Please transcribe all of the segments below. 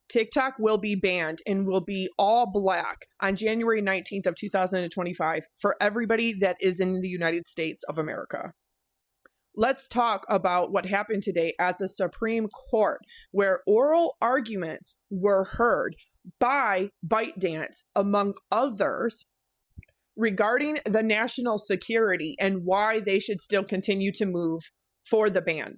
TikTok will be banned and will be all black on January 19th of 2025 for everybody that is in the United States of America. Let's talk about what happened today at the Supreme Court, where oral arguments were heard by ByteDance, among others, regarding the national security and why they should still continue to move for the ban.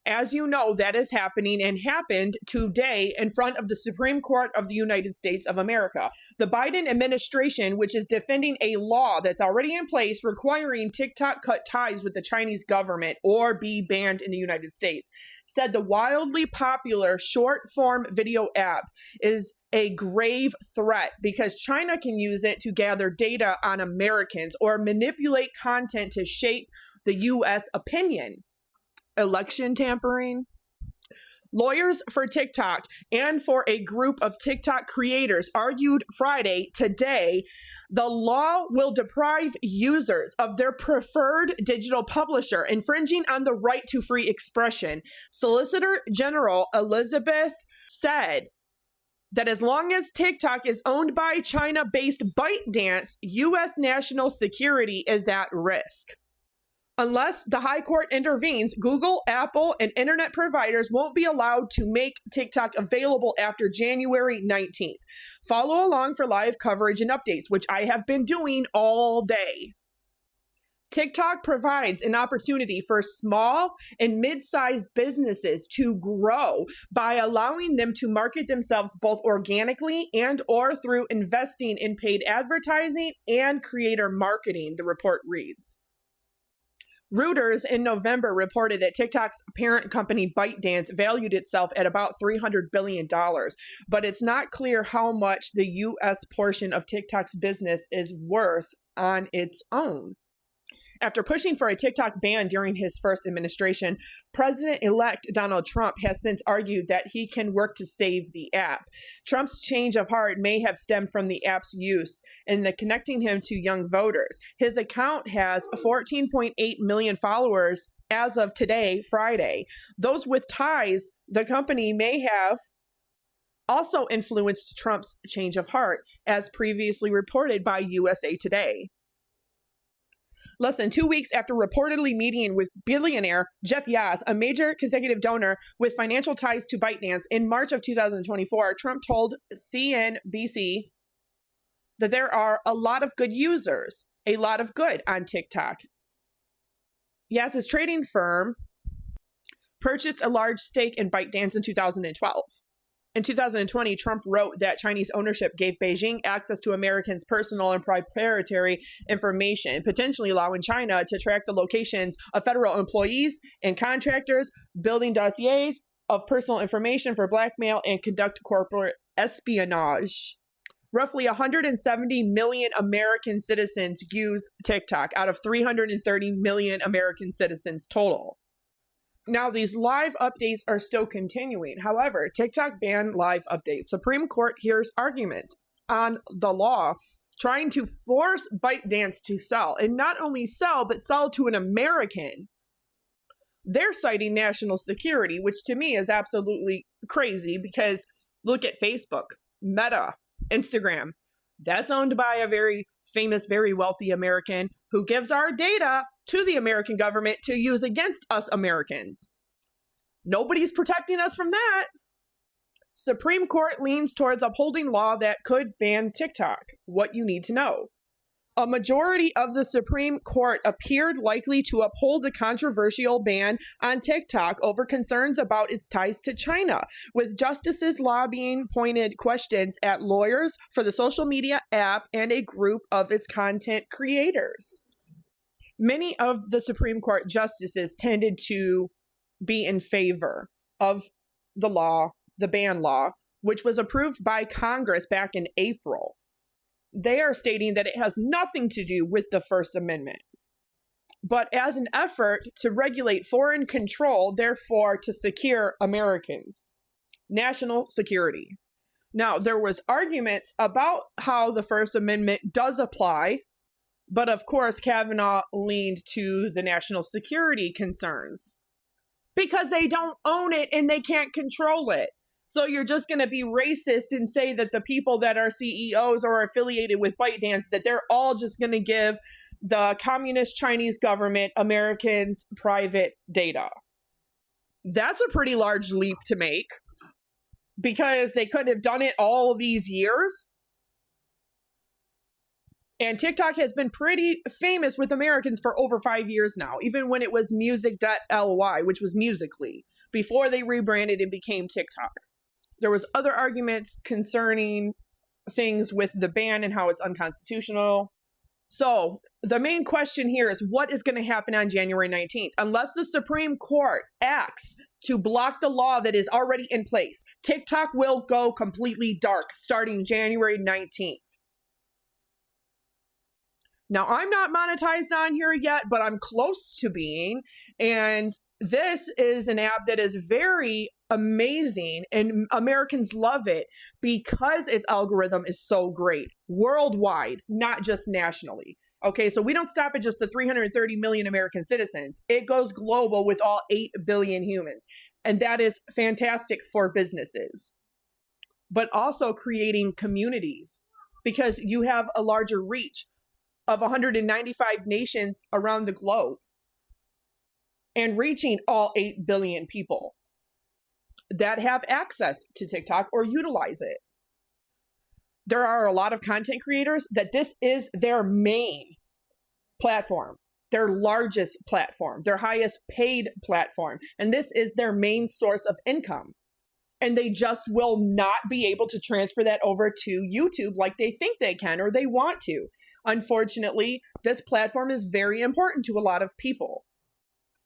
As you know, that is happening and happened today in front of the Supreme Court of the United States of America. The Biden administration, which is defending a law that's already in place requiring TikTok cut ties with the Chinese government or be banned in the United States, said the wildly popular short-form video app is a grave threat because China can use it to gather data on Americans or manipulate content to shape the U.S. opinion. Election tampering. Lawyers for TikTok and for a group of TikTok creators argued Friday today the law will deprive users of their preferred digital publisher, infringing on the right to free expression. Solicitor General Elizabeth said that as long as TikTok is owned by China-based ByteDance, U.S. national security is at risk. Unless the High Court intervenes, Google, Apple, and internet providers won't be allowed to make TikTok available after January 19th. Follow along for live coverage and updates, which I have been doing all day. TikTok provides an opportunity for small and mid-sized businesses to grow by allowing them to market themselves both organically and or through investing in paid advertising and creator marketing, the report reads. Reuters in November reported that TikTok's parent company ByteDance valued itself at about $300 billion, but it's not clear how much the U.S. portion of TikTok's business is worth on its own. After pushing for a TikTok ban during his first administration, President-elect Donald Trump has since argued that he can work to save the app. Trump's change of heart may have stemmed from the app's use in the connecting him to young voters. His account has 14.8 million followers as of today, Friday. Those with ties, the company may have also influenced Trump's change of heart, as previously reported by USA Today. Less than 2 weeks after reportedly meeting with billionaire Jeff Yazd, a major consecutive donor with financial ties to ByteDance, in March of 2024, Trump told CNBC that there are a lot of good users, a lot of good on TikTok. Yazd's trading firm purchased a large stake in ByteDance in 2012. In 2020, Trump wrote that Chinese ownership gave Beijing access to Americans' personal and proprietary information, potentially allowing China to track the locations of federal employees and contractors, building dossiers of personal information for blackmail, and conduct corporate espionage. Roughly 170 million American citizens use TikTok out of 330 million American citizens total. Now, these live updates are still continuing. However, TikTok banned live updates. Supreme Court hears arguments on the law trying to force ByteDance to sell, and not only sell, but sell to an American. They're citing national security, which to me is absolutely crazy because look at Facebook, Meta, Instagram. That's owned by a very famous, very wealthy American who gives our data to the American government to use against us Americans. Nobody's protecting us from that. Supreme Court leans towards upholding law that could ban TikTok. What you need to know. A majority of the Supreme Court appeared likely to uphold the controversial ban on TikTok over concerns about its ties to China, with justices lobbying pointed questions at lawyers for the social media app and a group of its content creators. Many of the Supreme Court justices tended to be in favor of the law, the ban law, which was approved by Congress back in April. They are stating that it has nothing to do with the First Amendment, but as an effort to regulate foreign control, therefore to secure Americans. National security. Now, there was arguments about how the First Amendment does apply, but of course, Kavanaugh leaned to the national security concerns because they don't own it and they can't control it. So you're just going to be racist and say that the people that are CEOs or affiliated with ByteDance, that they're all just going to give the communist Chinese government Americans private data. That's a pretty large leap to make, because they could have done it all these years. And TikTok has been pretty famous with Americans for over 5 years now, even when it was music.ly, which was Musical.ly, before they rebranded and became TikTok. There was other arguments concerning things with the ban and how it's unconstitutional. So the main question here is, what is going to happen on January 19th? Unless the Supreme Court acts to block the law that is already in place, TikTok will go completely dark starting January 19th. Now, I'm not monetized on here yet, but I'm close to being. And this is an app that is very amazing, and Americans love it because its algorithm is so great worldwide, not just nationally. Okay, so we don't stop at just the 330 million American citizens. It goes global with all 8 billion humans. And that is fantastic for businesses, but also creating communities, because you have a larger reach of 195 nations around the globe and reaching all 8 billion people that have access to TikTok or utilize it. There are a lot of content creators that this is their main platform, their largest platform, their highest paid platform, and this is their main source of income. And they just will not be able to transfer that over to YouTube like they think they can or they want to. Unfortunately, this platform is very important to a lot of people.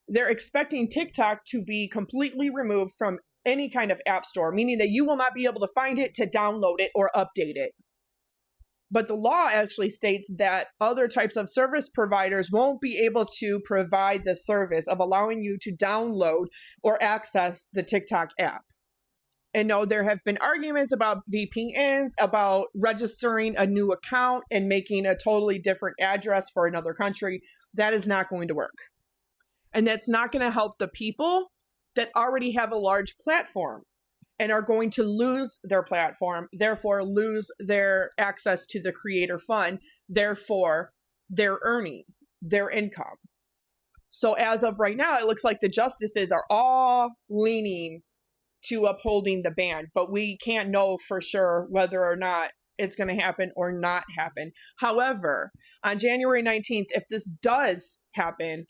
They're expecting TikTok to be completely removed from any kind of app store, meaning that you will not be able to find it, to download it, or update it. But the law actually states that other types of service providers won't be able to provide the service of allowing you to download or access the TikTok app. And no, there have been arguments about VPNs, about registering a new account and making a totally different address for another country. That is not going to work. And that's not going to help the people that already have a large platform and are going to lose their platform, therefore lose their access to the creator fund, therefore their earnings, their income. So as of right now, it looks like the justices are all leaning to upholding the ban, but we can't know for sure whether or not it's going to happen or not happen. However, on January 19th, if this does happen,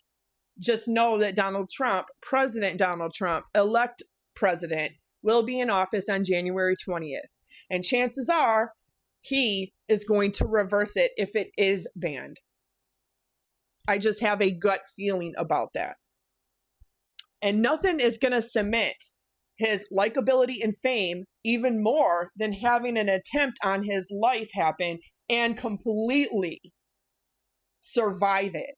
just know that Donald Trump, President Donald Trump, elect president, will be in office on January 20th. And chances are he is going to reverse it if it is banned. I just have a gut feeling about that. And nothing is going to cement his likability and fame even more than having an attempt on his life happen and completely survive it.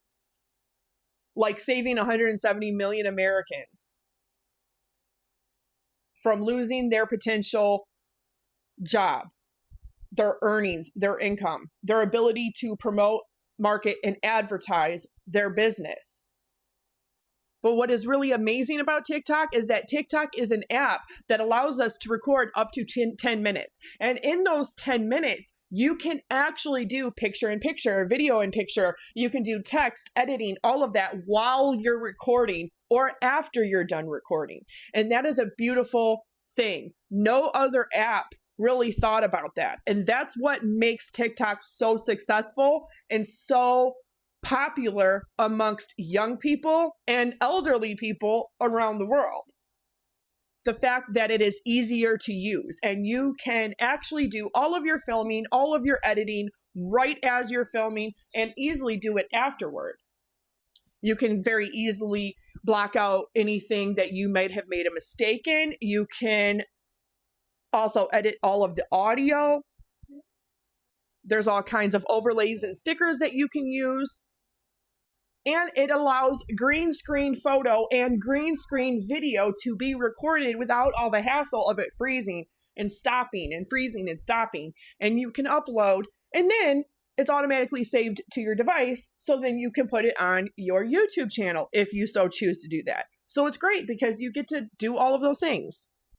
Like saving 170 million Americans from losing their potential job, their earnings, their income, their ability to promote, market, and advertise their business. But what is really amazing about TikTok is that TikTok is an app that allows us to record up to 10 minutes. And in those 10 minutes, you can actually do picture in picture, video in picture. You can do text, editing, all of that while you're recording or after you're done recording. And that is a beautiful thing. No other app really thought about that. And that's what makes TikTok so successful and so popular amongst young people and elderly people around the world. The fact that it is easier to use and you can actually do all of your filming, all of your editing right as you're filming and easily do it afterward. You can very easily block out anything that you might have made a mistake in. You can also edit all of the audio. There's all kinds of overlays and stickers that you can use. And it allows green screen photo and green screen video to be recorded without all the hassle of it freezing and stopping and freezing and stopping. And you can upload, and then it's automatically saved to your device. So then you can put it on your YouTube channel if you so choose to do that. So it's great because you get to do all of those things.